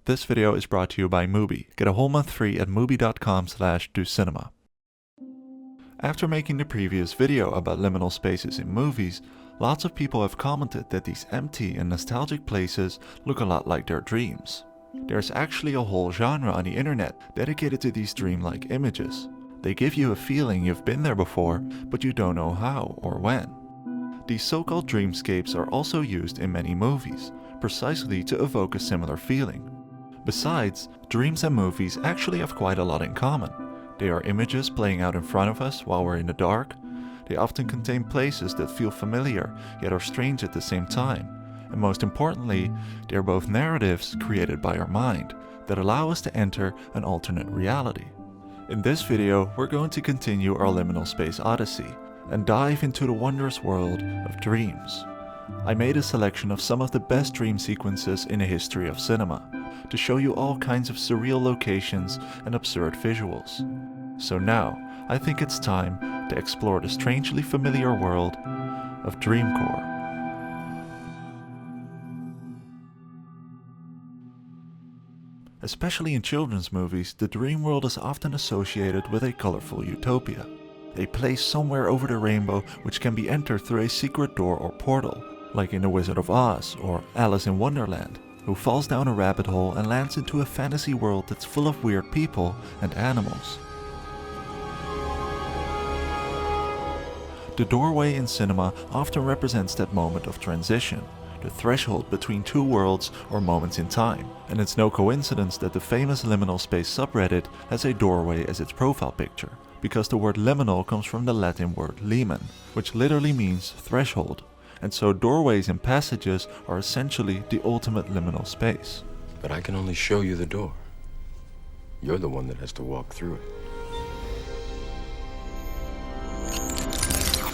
This video is brought to you by Mubi. Get a whole month free at mubi.com/docinema. After making the previous video about liminal spaces in movies, lots of people have commented that these empty and nostalgic places look a lot like their dreams. There's actually a whole genre on the internet dedicated to these dreamlike images. They give you a feeling you've been there before, but you don't know how or when. These so-called dreamscapes are also used in many movies, precisely to evoke a similar feeling. Besides, dreams and movies actually have quite a lot in common. They are images playing out in front of us while we're in the dark. They often contain places that feel familiar yet are strange at the same time. And most importantly, they are both narratives created by our mind that allow us to enter an alternate reality. In this video, we're going to continue our liminal space odyssey and dive into the wondrous world of dreams. I made a selection of some of the best dream sequences in the history of cinema to show you all kinds of surreal locations and absurd visuals. So now, I think it's time to explore the strangely familiar world of Dreamcore. Especially in children's movies, the dream world is often associated with a colorful utopia. A place somewhere over the rainbow which can be entered through a secret door or portal, like in The Wizard of Oz or Alice in Wonderland, who falls down a rabbit hole and lands into a fantasy world that's full of weird people and animals. The doorway in cinema often represents that moment of transition, the threshold between two worlds or moments in time, and it's no coincidence that the famous liminal space subreddit has a doorway as its profile picture, because the word liminal comes from the Latin word limen, which literally means threshold, and so doorways and passages are essentially the ultimate liminal space. But I can only show you the door. You're the one that has to walk through it.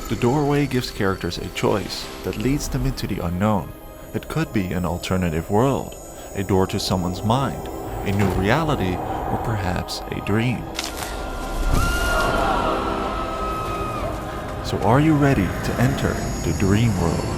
The doorway gives characters a choice that leads them into the unknown. It could be an alternative world, a door to someone's mind, a new reality, or perhaps a dream. So are you ready to enter the Dreamworld?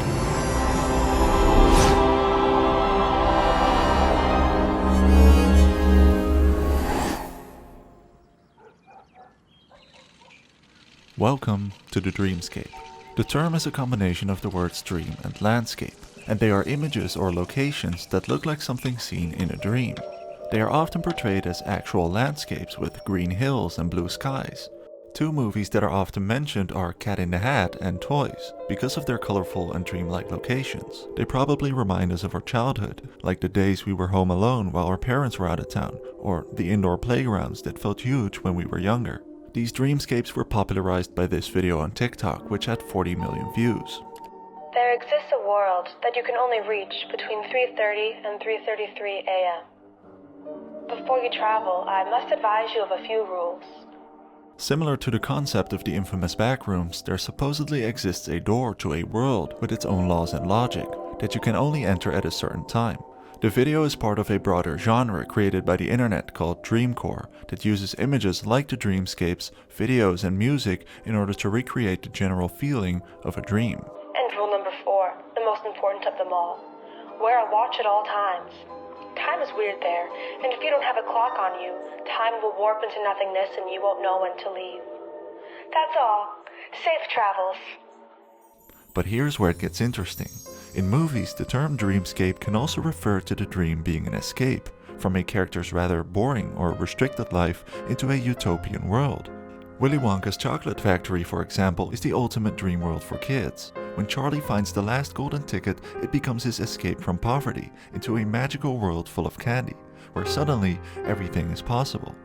Welcome to the dreamscape. The term is a combination of the words dream and landscape, and they are images or locations that look like something seen in a dream. They are often portrayed as actual landscapes with green hills and blue skies. Two movies that are often mentioned are Cat in the Hat and Toys, because of their colorful and dreamlike locations. They probably remind us of our childhood, like the days we were home alone while our parents were out of town, or the indoor playgrounds that felt huge when we were younger. These dreamscapes were popularized by this video on TikTok, which had 40 million views. There exists a world that you can only reach between 3:30 and 3:33 a.m. Before you travel, I must advise you of a few rules. Similar to the concept of the infamous backrooms, there supposedly exists a door to a world with its own laws and logic that you can only enter at a certain time. The video is part of a broader genre created by the internet called Dreamcore that uses images like the dreamscapes, videos and music in order to recreate the general feeling of a dream. And rule number 4, the most important of them all. Wear a watch at all times. Time is weird there, and if you don't have a clock on you, time will warp into nothingness and you won't know when to leave. That's all. Safe travels. But here's where it gets interesting. In movies, the term dreamscape can also refer to the dream being an escape from a character's rather boring or restricted life into a utopian world. Willy Wonka's Chocolate Factory, for example, is the ultimate dream world for kids. When Charlie finds the last golden ticket, it becomes his escape from poverty into a magical world full of candy, where suddenly everything is possible.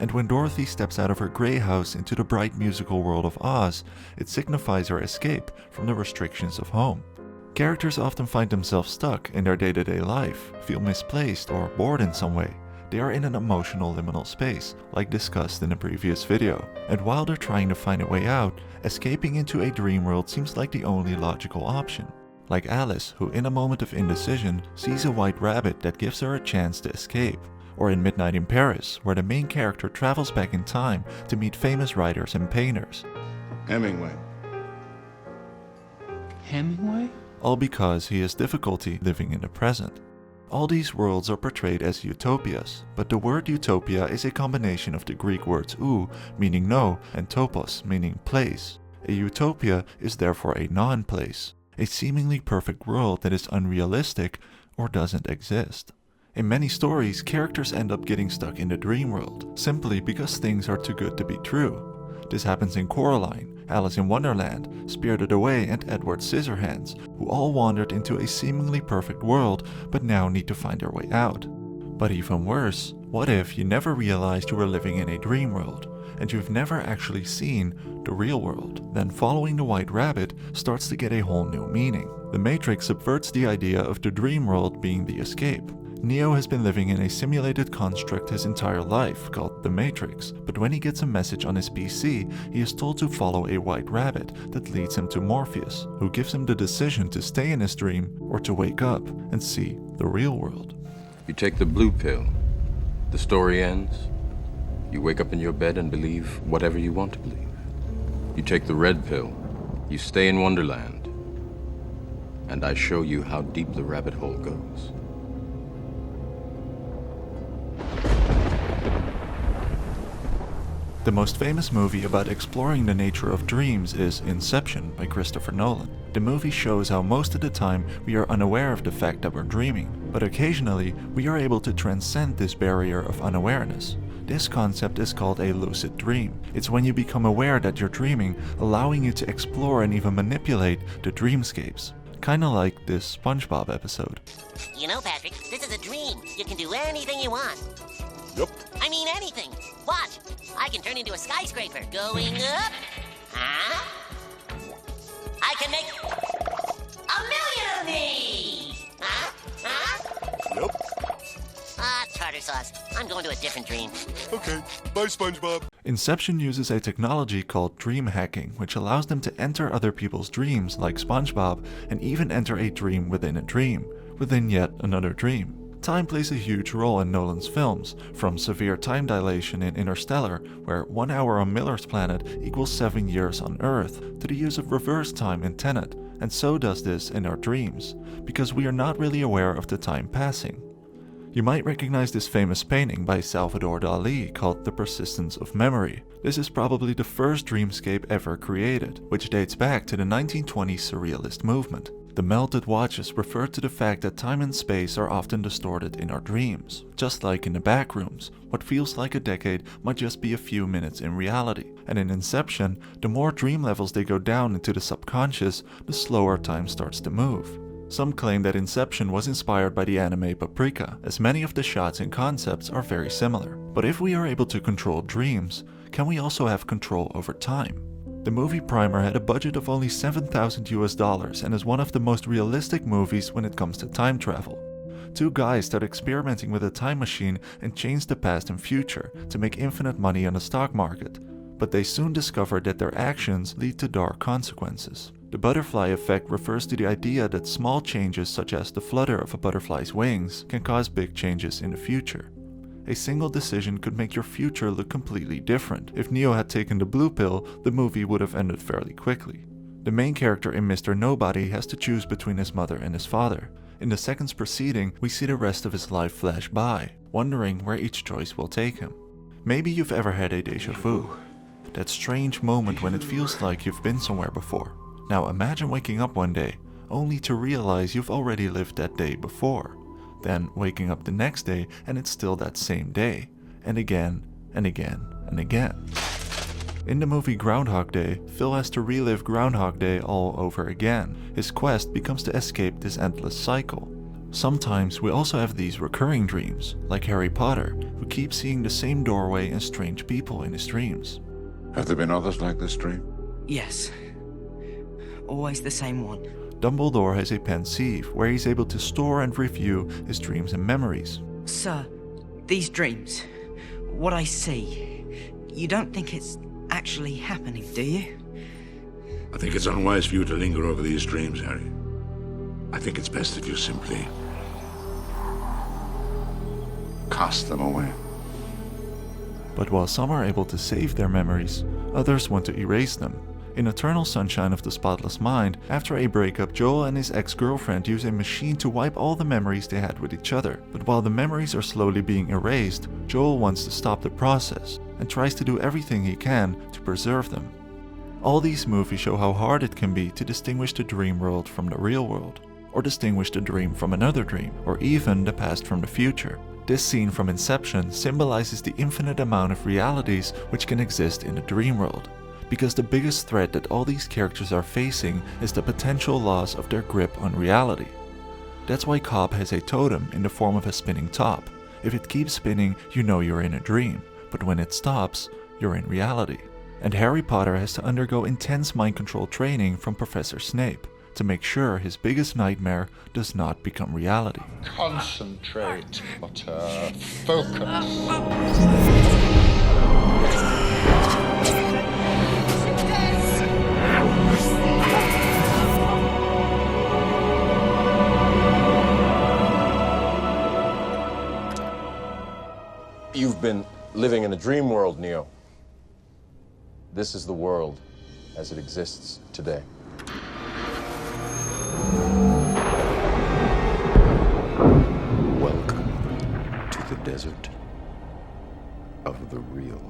And when Dorothy steps out of her grey house into the bright musical world of Oz, it signifies her escape from the restrictions of home. Characters often find themselves stuck in their day-to-day life, feel misplaced or bored in some way. They are in an emotional liminal space, like discussed in the previous video. And while they're trying to find a way out, escaping into a dream world seems like the only logical option. Like Alice, who in a moment of indecision sees a white rabbit that gives her a chance to escape. Or in Midnight in Paris, where the main character travels back in time to meet famous writers and painters. Hemingway. Hemingway? All because he has difficulty living in the present. All these worlds are portrayed as utopias, but the word utopia is a combination of the Greek words ou, meaning no, and topos, meaning place. A utopia is therefore a non-place, a seemingly perfect world that is unrealistic or doesn't exist. In many stories, characters end up getting stuck in the dream world, simply because things are too good to be true. This happens in Coraline, Alice in Wonderland, Spirited Away, and Edward Scissorhands, who all wandered into a seemingly perfect world but now need to find their way out. But even worse, what if you never realized you were living in a dream world, and you've never actually seen the real world? Then following the white rabbit starts to get a whole new meaning. The Matrix subverts the idea of the dream world being the escape. Neo has been living in a simulated construct his entire life, called the Matrix, but when he gets a message on his PC, he is told to follow a white rabbit that leads him to Morpheus, who gives him the decision to stay in his dream or to wake up and see the real world. You take the blue pill, the story ends. You wake up in your bed and believe whatever you want to believe. You take the red pill, you stay in Wonderland, and I show you how deep the rabbit hole goes. The most famous movie about exploring the nature of dreams is Inception by Christopher Nolan. The movie shows how most of the time we are unaware of the fact that we're dreaming, but occasionally we are able to transcend this barrier of unawareness. This concept is called a lucid dream. It's when you become aware that you're dreaming, allowing you to explore and even manipulate the dreamscapes. Kinda like this SpongeBob episode. You know, Patrick, this is a dream. You can do anything you want. Yep. I mean anything. Watch. I can turn into a skyscraper going up. Huh? I can make 1,000,000 of these. Huh? Huh? Yep. Ah, tartar sauce. I'm going to a different dream. Okay. Bye, SpongeBob. Inception uses a technology called dream hacking, which allows them to enter other people's dreams, like SpongeBob, and even enter a dream, within yet another dream. Time plays a huge role in Nolan's films, from severe time dilation in Interstellar, where 1 hour on Miller's planet equals 7 years on Earth, to the use of reverse time in Tenet, and so does this in our dreams, because we are not really aware of the time passing. You might recognize this famous painting by Salvador Dali called The Persistence of Memory. This is probably the first dreamscape ever created, which dates back to the 1920s Surrealist movement. The melted watches refer to the fact that time and space are often distorted in our dreams. Just like in the backrooms, what feels like a decade might just be a few minutes in reality. And in Inception, the more dream levels they go down into the subconscious, the slower time starts to move. Some claim that Inception was inspired by the anime Paprika, as many of the shots and concepts are very similar. But if we are able to control dreams, can we also have control over time? The movie Primer had a budget of only $7,000 and is one of the most realistic movies when it comes to time travel. Two guys start experimenting with a time machine and change the past and future to make infinite money on the stock market, but they soon discover that their actions lead to dark consequences. The butterfly effect refers to the idea that small changes such as the flutter of a butterfly's wings can cause big changes in the future. A single decision could make your future look completely different. If Neo had taken the blue pill, the movie would have ended fairly quickly. The main character in Mr. Nobody has to choose between his mother and his father. In the seconds preceding, we see the rest of his life flash by, wondering where each choice will take him. Maybe you've ever had a déjà vu. That strange moment when it feels like you've been somewhere before. Now imagine waking up one day, only to realize you've already lived that day before. Then waking up the next day and it's still that same day, and again, and again, and again. In the movie Groundhog Day, Phil has to relive Groundhog Day all over again. His quest becomes to escape this endless cycle. Sometimes we also have these recurring dreams, like Harry Potter, who keeps seeing the same doorway and strange people in his dreams. Have there been others like this dream? Yes. Always the same one. Dumbledore has a pensieve, where he's able to store and review his dreams and memories. Sir, these dreams, what I see, you don't think it's actually happening, do you? I think it's unwise for you to linger over these dreams, Harry. I think it's best if you simply cast them away. But while some are able to save their memories, others want to erase them. In Eternal Sunshine of the Spotless Mind, after a breakup, Joel and his ex-girlfriend use a machine to wipe all the memories they had with each other. But while the memories are slowly being erased, Joel wants to stop the process and tries to do everything he can to preserve them. All these movies show how hard it can be to distinguish the dream world from the real world, or distinguish the dream from another dream, or even the past from the future. This scene from Inception symbolizes the infinite amount of realities which can exist in the dream world, because the biggest threat that all these characters are facing is the potential loss of their grip on reality. That's why Cobb has a totem in the form of a spinning top. If it keeps spinning, you know you're in a dream, but when it stops, you're in reality. And Harry Potter has to undergo intense mind control training from Professor Snape to make sure his biggest nightmare does not become reality. Concentrate, Potter. Focus. You've been living in a dream world, Neo. This is the world as it exists today. Welcome to the desert of the real.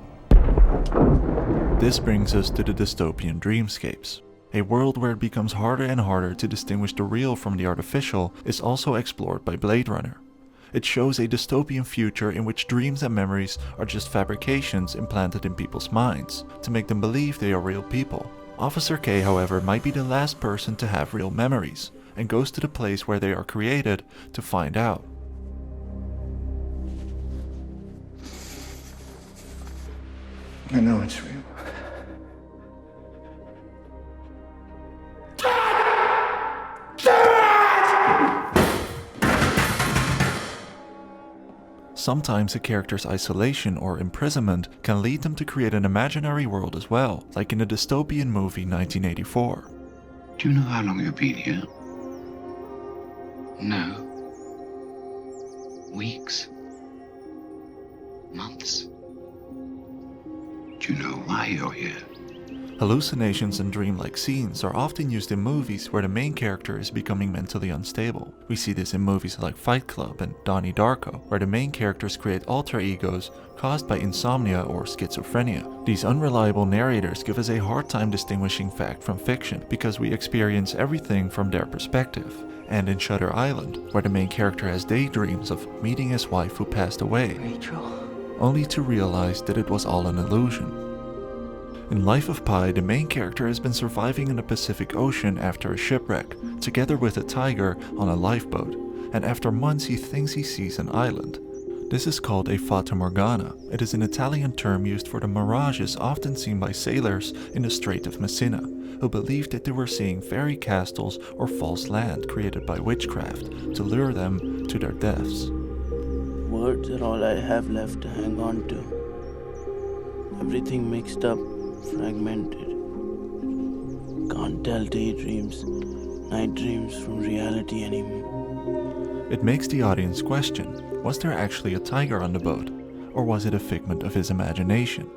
This brings us to the dystopian dreamscapes. A world where it becomes harder and harder to distinguish the real from the artificial is also explored by Blade Runner. It shows a dystopian future in which dreams and memories are just fabrications implanted in people's minds to make them believe they are real people. Officer K, however, might be the last person to have real memories and goes to the place where they are created to find out. I know it's real. Sometimes a character's isolation or imprisonment can lead them to create an imaginary world as well, like in the dystopian movie 1984. Do you know how long you've been here? No. Weeks? Months? Do you know why you're here? Hallucinations and dreamlike scenes are often used in movies where the main character is becoming mentally unstable. We see this in movies like Fight Club and Donnie Darko, where the main characters create alter egos caused by insomnia or schizophrenia. These unreliable narrators give us a hard time distinguishing fact from fiction because we experience everything from their perspective. And in Shutter Island, where the main character has daydreams of meeting his wife who passed away, only to realize that it was all an illusion. In Life of Pi, the main character has been surviving in the Pacific Ocean after a shipwreck, together with a tiger on a lifeboat, and after months he thinks he sees an island. This is called a Fata Morgana. It is an Italian term used for the mirages often seen by sailors in the Strait of Messina, who believed that they were seeing fairy castles or false land created by witchcraft to lure them to their deaths. Words are all I have left to hang on to. Everything mixed up, fragmented. Can't tell daydreams, night dreams from reality anymore. It makes the audience question, was there actually a tiger on the boat, or was it a figment of his imagination?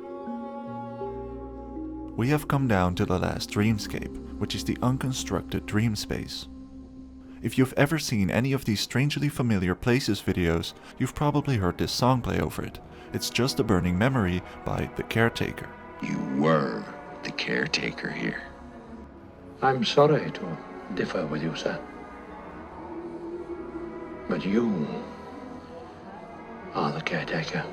We have come down to the last dreamscape, which is the unconstructed dream space. If you've ever seen any of these strangely familiar places videos, you've probably heard this song play over it. It's Just a Burning Memory by The Caretaker. You were the caretaker here. I'm sorry to differ with you, sir. But you are the caretaker.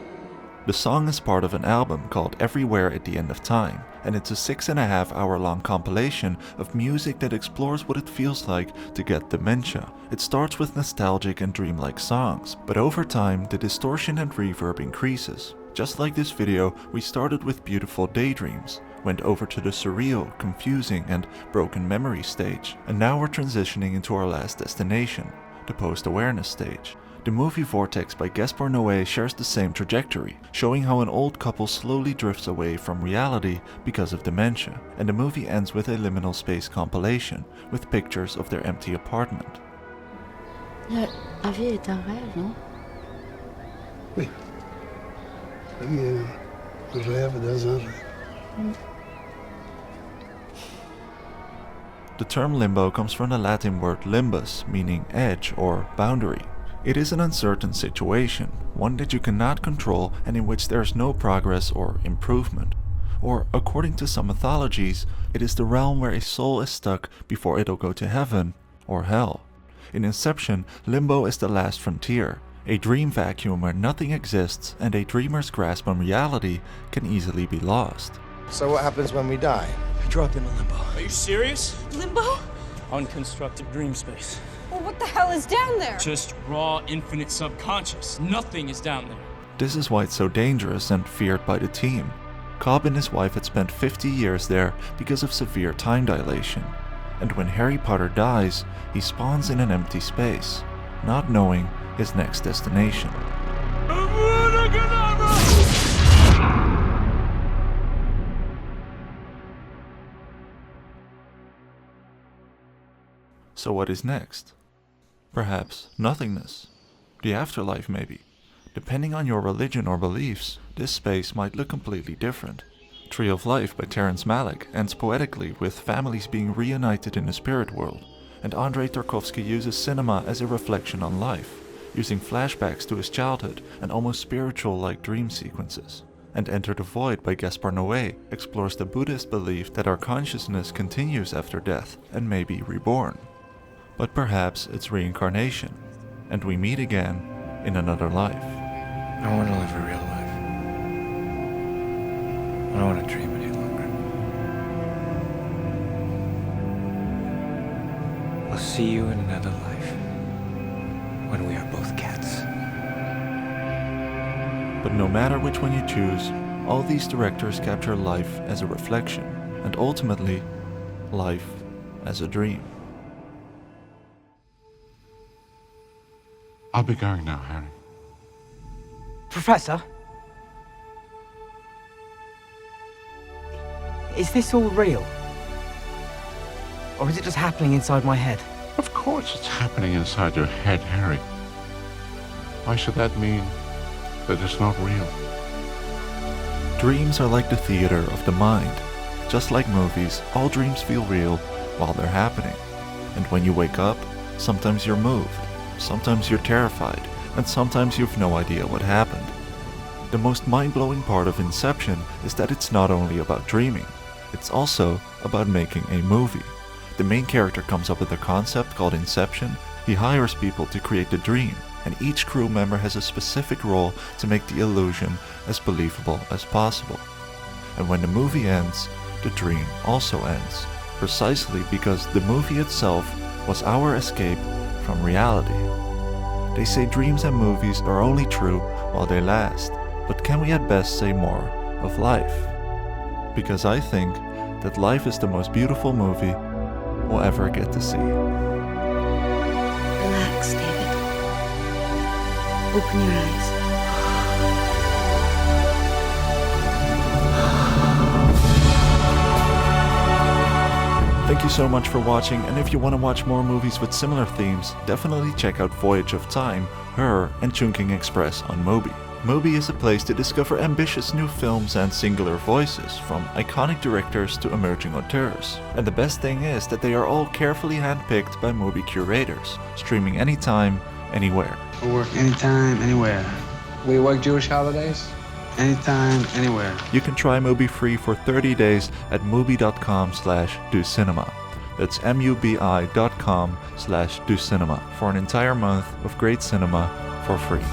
The song is part of an album called Everywhere at the End of Time, and it's a 6.5-hour-long compilation of music that explores what it feels like to get dementia. It starts with nostalgic and dreamlike songs, but over time the distortion and reverb increases. Just like this video, we started with beautiful daydreams, went over to the surreal, confusing, and broken memory stage, and now we're transitioning into our last destination, the post-awareness stage. The movie Vortex by Gaspar Noé shares the same trajectory, showing how an old couple slowly drifts away from reality because of dementia, and the movie ends with a liminal space compilation with pictures of their empty apartment. La vie est un rêve, non? Oui. La vie est un rêve dans un rêve. The term limbo comes from the Latin word limbus, meaning edge or boundary. It is an uncertain situation, one that you cannot control and in which there is no progress or improvement. Or, according to some mythologies, it is the realm where a soul is stuck before it'll go to heaven or hell. In Inception, limbo is the last frontier, a dream vacuum where nothing exists and a dreamer's grasp on reality can easily be lost. So what happens when we die? Dropped into limbo. Are you serious? Limbo? Unconstructed dream space. Well, what the hell is down there? Just raw, infinite subconscious. Nothing is down there. This is why it's so dangerous and feared by the team. Cobb and his wife had spent 50 years there because of severe time dilation. And when Harry Potter dies, he spawns in an empty space, not knowing his next destination. So what is next? Perhaps nothingness. The afterlife maybe. Depending on your religion or beliefs, this space might look completely different. Tree of Life by Terrence Malick ends poetically with families being reunited in the spirit world, and Andrei Tarkovsky uses cinema as a reflection on life, using flashbacks to his childhood and almost spiritual-like dream sequences. And Enter the Void by Gaspar Noé explores the Buddhist belief that our consciousness continues after death and may be reborn. But perhaps it's reincarnation, and we meet again in another life. I want to live a real life. I don't want to dream any longer. I'll see you in another life, when we are both cats. But no matter which one you choose, all these directors capture life as a reflection, and ultimately, life as a dream. I'll be going now, Harry. Professor? Is this all real? Or is it just happening inside my head? Of course it's happening inside your head, Harry. Why should that mean that it's not real? Dreams are like the theater of the mind. Just like movies, all dreams feel real while they're happening. And when you wake up, sometimes you're moved, sometimes you're terrified, and sometimes you've no idea what happened. The most mind-blowing part of Inception is that it's not only about dreaming, it's also about making a movie. The main character comes up with a concept called Inception, he hires people to create the dream, and each crew member has a specific role to make the illusion as believable as possible. And when the movie ends, the dream also ends, precisely because the movie itself was our escape from reality. They say dreams and movies are only true while they last, but can we at best say more of life? Because I think that life is the most beautiful movie we'll ever get to see. Relax, David. Open your eyes. Thank you so much for watching, and if you want to watch more movies with similar themes, definitely check out Voyage of Time, Her, and Chungking Express on Mubi. Mubi is a place to discover ambitious new films and singular voices, from iconic directors to emerging auteurs. And the best thing is that they are all carefully handpicked by Mubi curators, streaming anytime, anywhere. We'll work anytime, anywhere. We work Jewish holidays? Anytime, anywhere. You can try Mubi free for 30 days at mubi.com/docinema. That's mubi.com/docinema for an entire month of great cinema for free.